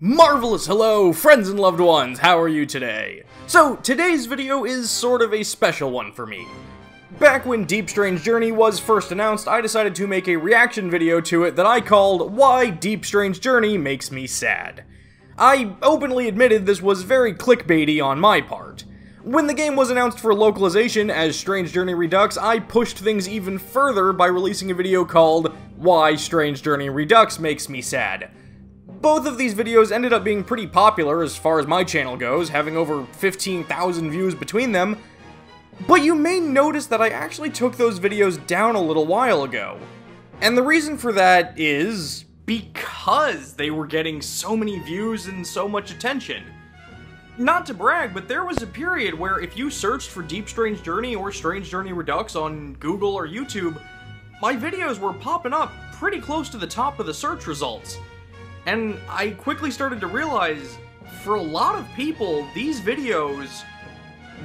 Marvelous hello, friends and loved ones, how are you today? So, today's video is sort of a special one for me. Back when Deep Strange Journey was first announced, I decided to make a reaction video to it that I called Why Deep Strange Journey Makes Me Sad. I openly admitted this was very clickbaity on my part. When the game was announced for localization as Strange Journey Redux, I pushed things even further by releasing a video called Why Strange Journey Redux Makes Me Sad. Both of these videos ended up being pretty popular as far as my channel goes, having over 15,000 views between them, but you may notice that I actually took those videos down a little while ago. And the reason for that is because they were getting so many views and so much attention. Not to brag, but there was a period where if you searched for Deep Strange Journey or Strange Journey Redux on Google or YouTube, my videos were popping up pretty close to the top of the search results. And I quickly started to realize, for a lot of people, these videos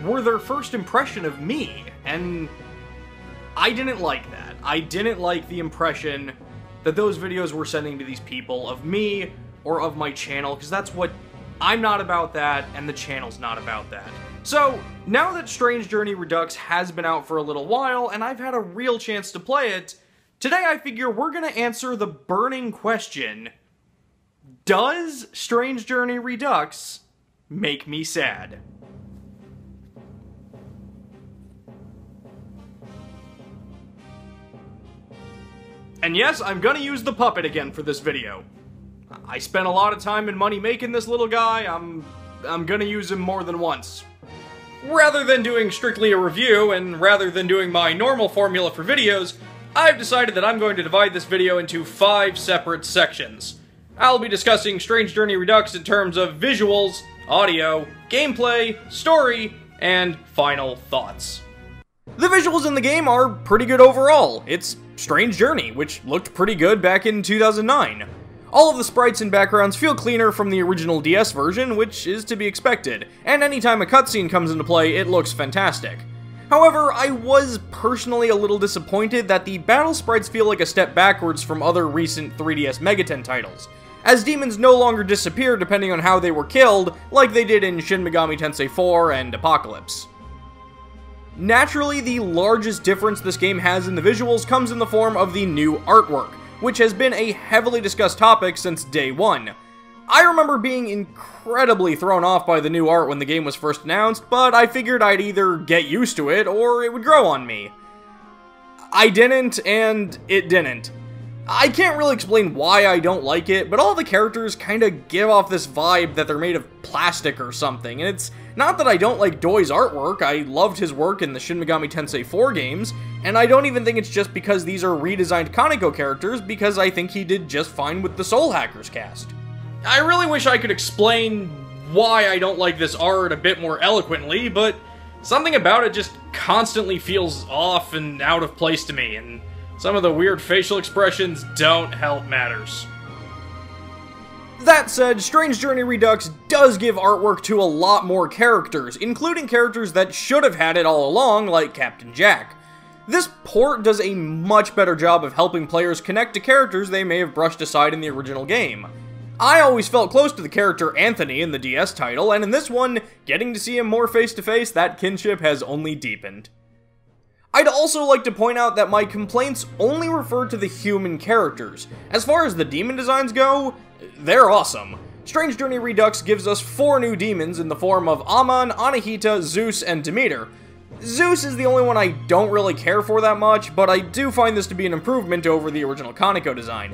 were their first impression of me, and I didn't like that. I didn't like the impression that those videos were sending to these people of me or of my channel, because that's what I'm not about that, and the channel's not about that. So, now that Strange Journey Redux has been out for a little while, and I've had a real chance to play it, today I figure we're gonna answer the burning question: does Strange Journey Redux make me sad? And yes, I'm gonna use the puppet again for this video. I spent a lot of time and money making this little guy. I'm gonna use him more than once. Rather than doing strictly a review, and rather than doing my normal formula for videos, I've decided that I'm going to divide this video into 5 separate sections. I'll be discussing Strange Journey Redux in terms of visuals, audio, gameplay, story, and final thoughts. The visuals in the game are pretty good overall. It's Strange Journey, which looked pretty good back in 2009. All of the sprites and backgrounds feel cleaner from the original DS version, which is to be expected, and anytime a cutscene comes into play, it looks fantastic. However, I was personally a little disappointed that the battle sprites feel like a step backwards from other recent 3DS Megaten titles, as demons no longer disappear depending on how they were killed, like they did in Shin Megami Tensei 4 and Apocalypse. Naturally, the largest difference this game has in the visuals comes in the form of the new artwork, which has been a heavily discussed topic since day one. I remember being incredibly thrown off by the new art when the game was first announced, but I figured I'd either get used to it or it would grow on me. I didn't, and it didn't. I can't really explain why I don't like it, but all the characters kinda give off this vibe that they're made of plastic or something, and it's not that I don't like Doi's artwork. I loved his work in the Shin Megami Tensei 4 games, and I don't even think it's just because these are redesigned Kaneko characters, because I think he did just fine with the Soul Hackers cast. I really wish I could explain why I don't like this art a bit more eloquently, but something about it just constantly feels off and out of place to me, and some of the weird facial expressions don't help matters. That said, Strange Journey Redux does give artwork to a lot more characters, including characters that should have had it all along, like Captain Jack. This port does a much better job of helping players connect to characters they may have brushed aside in the original game. I always felt close to the character Anthony in the DS title, and in this one, getting to see him more face-to-face, that kinship has only deepened. I'd also like to point out that my complaints only refer to the human characters. As far as the demon designs go, they're awesome. Strange Journey Redux gives us 4 new demons in the form of Amon, Anahita, Zeus, and Demeter. Zeus is the only one I don't really care for that much, but I do find this to be an improvement over the original Kaneko design.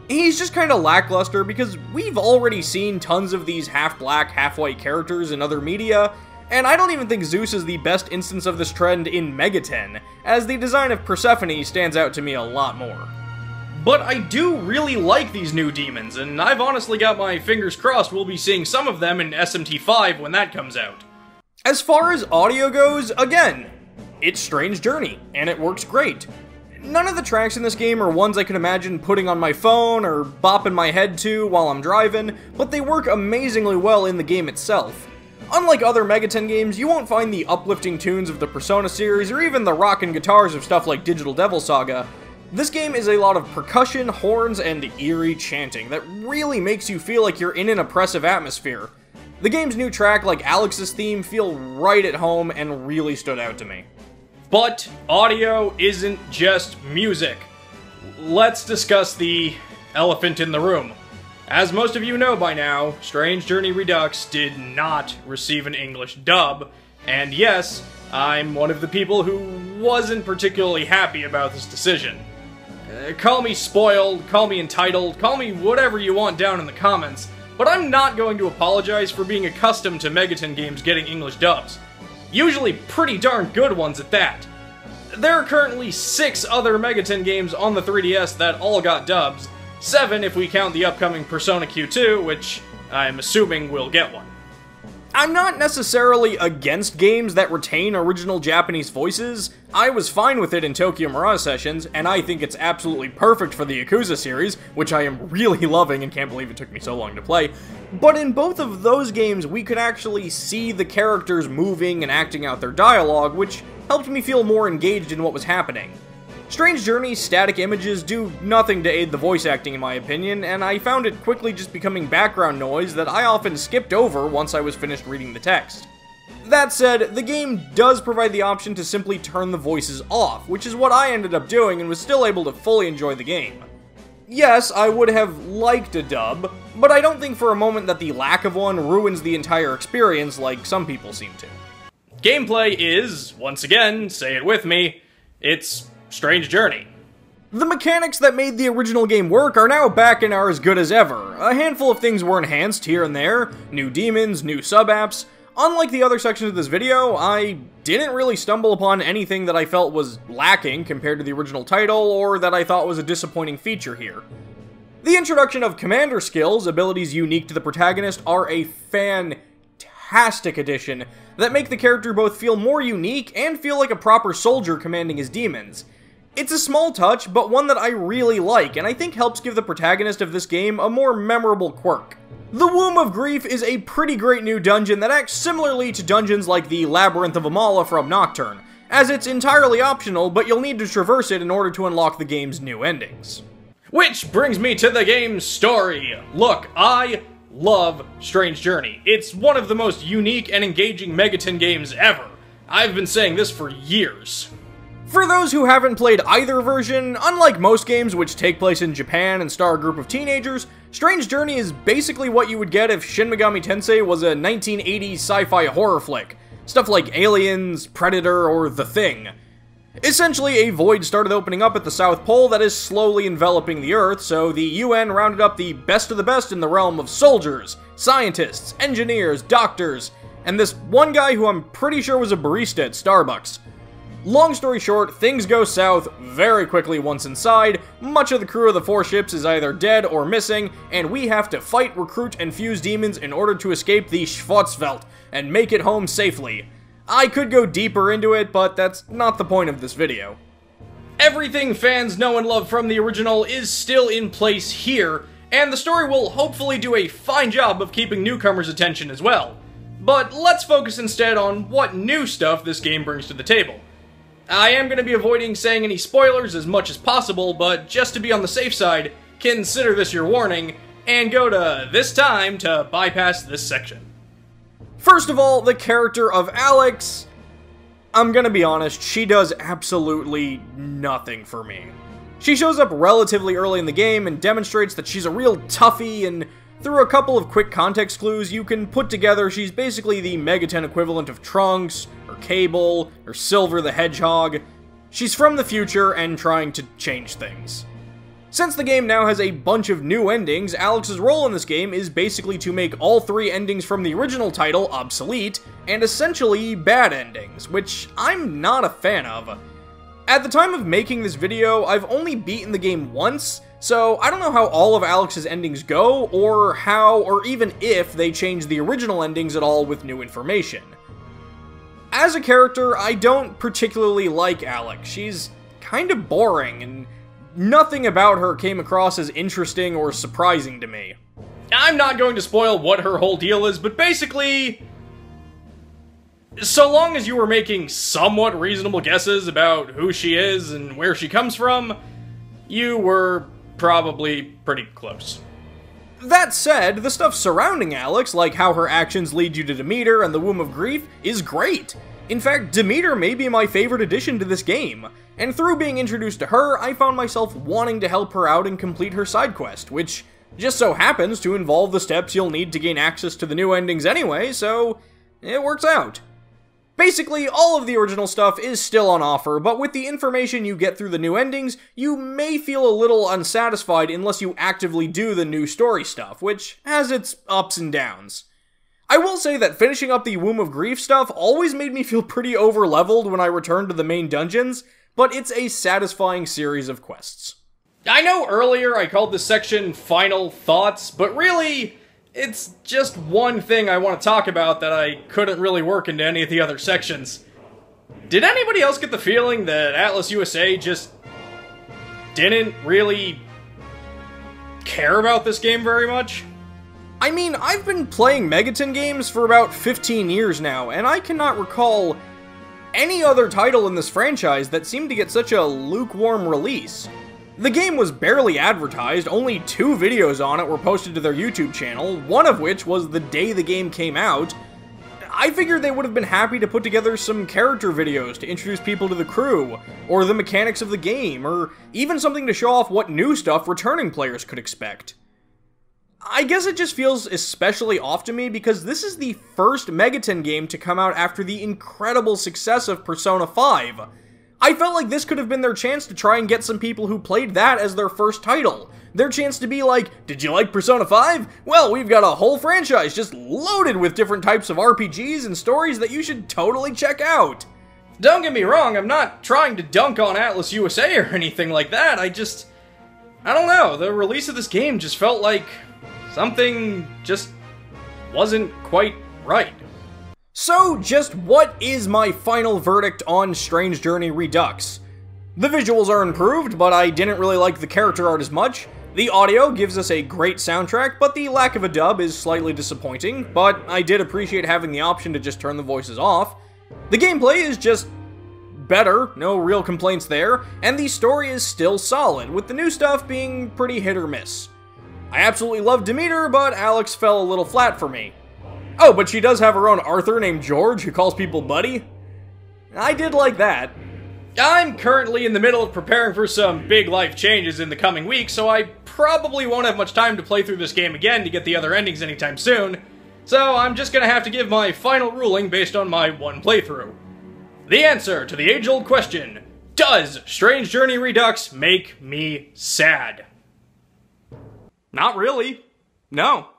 He's just kinda lackluster because we've already seen tons of these half-black, half-white characters in other media, and I don't even think Zeus is the best instance of this trend in Megaten, as the design of Persephone stands out to me a lot more. But I do really like these new demons, and I've honestly got my fingers crossed we'll be seeing some of them in SMT5 when that comes out. As far as audio goes, again, it's Strange Journey, and it works great. None of the tracks in this game are ones I could imagine putting on my phone or bopping my head to while I'm driving, but they work amazingly well in the game itself. Unlike other Megaten games, you won't find the uplifting tunes of the Persona series or even the rockin' guitars of stuff like Digital Devil Saga. This game is a lot of percussion, horns, and eerie chanting that really makes you feel like you're in an oppressive atmosphere. The game's new track, like Alex's theme, feel right at home and really stood out to me. But audio isn't just music. Let's discuss the elephant in the room. As most of you know by now, Strange Journey Redux did not receive an English dub, and yes, I'm one of the people who wasn't particularly happy about this decision. Call me spoiled, call me entitled, call me whatever you want down in the comments, but I'm not going to apologize for being accustomed to Megaton games getting English dubs. Usually pretty darn good ones at that. There are currently 6 other Megaton games on the 3DS that all got dubs, 7 if we count the upcoming Persona Q2, which I'm assuming will get one. I'm not necessarily against games that retain original Japanese voices. I was fine with it in Tokyo Mirage Sessions, and I think it's absolutely perfect for the Yakuza series, which I am really loving and can't believe it took me so long to play. But in both of those games, we could actually see the characters moving and acting out their dialogue, which helped me feel more engaged in what was happening. Strange Journey's static images do nothing to aid the voice acting in my opinion, and I found it quickly just becoming background noise that I often skipped over once I was finished reading the text. That said, the game does provide the option to simply turn the voices off, which is what I ended up doing and was still able to fully enjoy the game. Yes, I would have liked a dub, but I don't think for a moment that the lack of one ruins the entire experience like some people seem to. Gameplay is, once again, say it with me, it's Strange Journey. The mechanics that made the original game work are now back and are as good as ever. A handful of things were enhanced here and there, new demons, new sub-apps. Unlike the other sections of this video, I didn't really stumble upon anything that I felt was lacking compared to the original title, or that I thought was a disappointing feature here. The introduction of commander skills, abilities unique to the protagonist, are a fantastic addition that make the character both feel more unique and feel like a proper soldier commanding his demons. It's a small touch, but one that I really like, and I think helps give the protagonist of this game a more memorable quirk. The Womb of Grief is a pretty great new dungeon that acts similarly to dungeons like the Labyrinth of Amala from Nocturne, as it's entirely optional, but you'll need to traverse it in order to unlock the game's new endings. Which brings me to the game's story. Look, I love Strange Journey. It's one of the most unique and engaging Megaton games ever. I've been saying this for years. For those who haven't played either version, unlike most games which take place in Japan and star a group of teenagers, Strange Journey is basically what you would get if Shin Megami Tensei was a 1980s sci-fi horror flick. Stuff like Aliens, Predator, or The Thing. Essentially, a void started opening up at the South Pole that is slowly enveloping the Earth, so the UN rounded up the best of the best in the realm of soldiers, scientists, engineers, doctors, and this one guy who I'm pretty sure was a barista at Starbucks. Long story short, things go south very quickly once inside, much of the crew of the 4 ships is either dead or missing, and we have to fight, recruit, and fuse demons in order to escape the Schwarzwelt and make it home safely. I could go deeper into it, but that's not the point of this video. Everything fans know and love from the original is still in place here, and the story will hopefully do a fine job of keeping newcomers' attention as well. But let's focus instead on what new stuff this game brings to the table. I am going to be avoiding saying any spoilers as much as possible, but just to be on the safe side, consider this your warning, and go to this time to bypass this section. First of all, the character of Alex, I'm gonna be honest, she does absolutely nothing for me. She shows up relatively early in the game and demonstrates that she's a real toughie, and through a couple of quick context clues you can put together she's basically the Megaton equivalent of Trunks, or Cable, or Silver the Hedgehog. She's from the future and trying to change things. Since the game now has a bunch of new endings, Alex's role in this game is basically to make all 3 endings from the original title obsolete, and essentially bad endings, which I'm not a fan of. At the time of making this video, I've only beaten the game once, so I don't know how all of Alex's endings go, or how, or even if they change the original endings at all with new information. As a character, I don't particularly like Alex. She's kind of boring, and nothing about her came across as interesting or surprising to me. I'm not going to spoil what her whole deal is, but basically, so long as you were making somewhat reasonable guesses about who she is and where she comes from, you were probably pretty close. That said, the stuff surrounding Alex, like how her actions lead you to Demeter and the Womb of Grief, is great. In fact, Demeter may be my favorite addition to this game, and through being introduced to her, I found myself wanting to help her out and complete her side quest, which just so happens to involve the steps you'll need to gain access to the new endings anyway, so it works out. Basically, all of the original stuff is still on offer, but with the information you get through the new endings, you may feel a little unsatisfied unless you actively do the new story stuff, which has its ups and downs. I will say that finishing up the Womb of Grief stuff always made me feel pretty over-leveled when I returned to the main dungeons, but it's a satisfying series of quests. I know earlier I called this section Final Thoughts, but really, it's just one thing I want to talk about that I couldn't really work into any of the other sections. Did anybody else get the feeling that Atlus USA just didn't really care about this game very much? I mean, I've been playing Megaton games for about 15 years now, and I cannot recall any other title in this franchise that seemed to get such a lukewarm release. The game was barely advertised, only 2 videos on it were posted to their YouTube channel, one of which was the day the game came out. I figured they would have been happy to put together some character videos to introduce people to the crew, or the mechanics of the game, or even something to show off what new stuff returning players could expect. I guess it just feels especially off to me because this is the first Megaton game to come out after the incredible success of Persona 5. I felt like this could have been their chance to try and get some people who played that as their first title. Their chance to be like, did you like Persona 5? Well, we've got a whole franchise just loaded with different types of RPGs and stories that you should totally check out. Don't get me wrong, I'm not trying to dunk on Atlus USA or anything like that, I don't know, the release of this game just felt like something just wasn't quite right. So, just what is my final verdict on Strange Journey Redux? The visuals are improved, but I didn't really like the character art as much. The audio gives us a great soundtrack, but the lack of a dub is slightly disappointing, but I did appreciate having the option to just turn the voices off. The gameplay is just better, no real complaints there, and the story is still solid, with the new stuff being pretty hit or miss. I absolutely love Demeter, but Alex fell a little flat for me. Oh, but she does have her own Arthur named George who calls people buddy. I did like that. I'm currently in the middle of preparing for some big life changes in the coming weeks, so I probably won't have much time to play through this game again to get the other endings anytime soon, so I'm just gonna have to give my final ruling based on my one playthrough. The answer to the age-old question, does Strange Journey Redux make me sad? Not really. No.